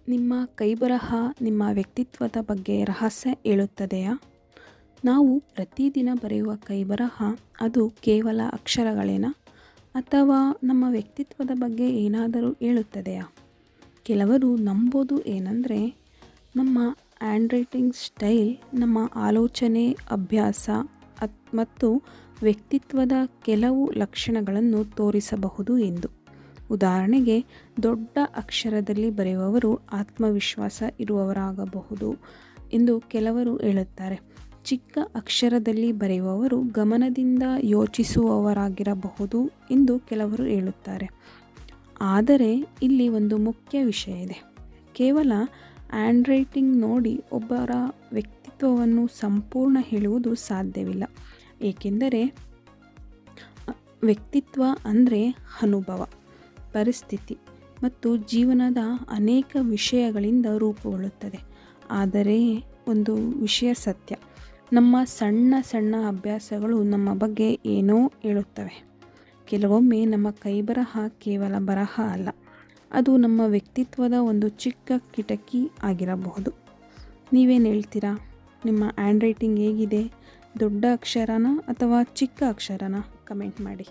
ನಿಮ್ಮ ಕೈಬರಹ ನಿಮ್ಮ ವ್ಯಕ್ತಿತ್ವದ ಬಗ್ಗೆ ರಹಸ್ಯ ಹೇಳುತ್ತದೆಯಾ? ನಾವು ಪ್ರತಿದಿನ ಬರೆಯುವ ಕೈಬರಹ ಅದು ಕೇವಲ ಅಕ್ಷರಗಳೇನಾ? ಅಥವಾ ನಮ್ಮ ವ್ಯಕ್ತಿತ್ವದ ಬಗ್ಗೆ ಏನಾದರೂ ಹೇಳುತ್ತದೆಯಾ? ಕೆಲವರು ನಂಬೋದು ಏನಂದರೆ ನಮ್ಮ ಹ್ಯಾಂಡ್ ರೈಟಿಂಗ್ ಸ್ಟೈಲ್ ನಮ್ಮ ಆಲೋಚನೆ, ಅಭ್ಯಾಸ ಮತ್ತು ವ್ಯಕ್ತಿತ್ವದ ಕೆಲವು ಲಕ್ಷಣಗಳನ್ನು ತೋರಿಸಬಹುದು ಎಂದು. ಉದಾಹರಣೆಗೆ, ದೊಡ್ಡ ಅಕ್ಷರದಲ್ಲಿ ಬರೆಯುವವರು ಆತ್ಮವಿಶ್ವಾಸ ಇರುವವರಾಗಬಹುದು ಎಂದು ಕೆಲವರು ಹೇಳುತ್ತಾರೆ. ಚಿಕ್ಕ ಅಕ್ಷರದಲ್ಲಿ ಬರೆಯುವವರು ಗಮನದಿಂದ ಯೋಚಿಸುವವರಾಗಿರಬಹುದು ಎಂದು ಕೆಲವರು ಹೇಳುತ್ತಾರೆ. ಆದರೆ ಇಲ್ಲಿ ಒಂದು ಮುಖ್ಯ ವಿಷಯ ಇದೆ. ಕೇವಲ ಹ್ಯಾಂಡ್ ರೈಟಿಂಗ್ ನೋಡಿ ಒಬ್ಬರ ವ್ಯಕ್ತಿತ್ವವನ್ನು ಸಂಪೂರ್ಣ ಹೇಳುವುದು ಸಾಧ್ಯವಿಲ್ಲ. ಏಕೆಂದರೆ ವ್ಯಕ್ತಿತ್ವ ಅಂದರೆ ಅನುಭವ, ಪರಿಸ್ಥಿತಿ ಮತ್ತು ಜೀವನದ ಅನೇಕ ವಿಷಯಗಳಿಂದ ರೂಪುಗೊಳ್ಳುತ್ತದೆ. ಆದರೆ ಒಂದು ವಿಷಯ ಸತ್ಯ, ನಮ್ಮ ಸಣ್ಣ ಸಣ್ಣ ಅಭ್ಯಾಸಗಳು ನಮ್ಮ ಬಗ್ಗೆ ಏನೋ ಹೇಳುತ್ತವೆ. ಕೆಲವೊಮ್ಮೆ ನಮ್ಮ ಕೈಬರಹ ಕೇವಲ ಬರಹ ಅಲ್ಲ, ಅದು ನಮ್ಮ ವ್ಯಕ್ತಿತ್ವದ ಒಂದು ಚಿಕ್ಕ ಕಿಟಕಿ ಆಗಿರಬಹುದು. ನೀವೇನು ಹೇಳ್ತೀರಾ? ನಿಮ್ಮ ಹ್ಯಾಂಡ್ ರೈಟಿಂಗ್ ಹೇಗಿದೆ? ದೊಡ್ಡ ಅಕ್ಷರನ ಅಥವಾ ಚಿಕ್ಕ ಅಕ್ಷರನ? ಕಮೆಂಟ್ ಮಾಡಿ.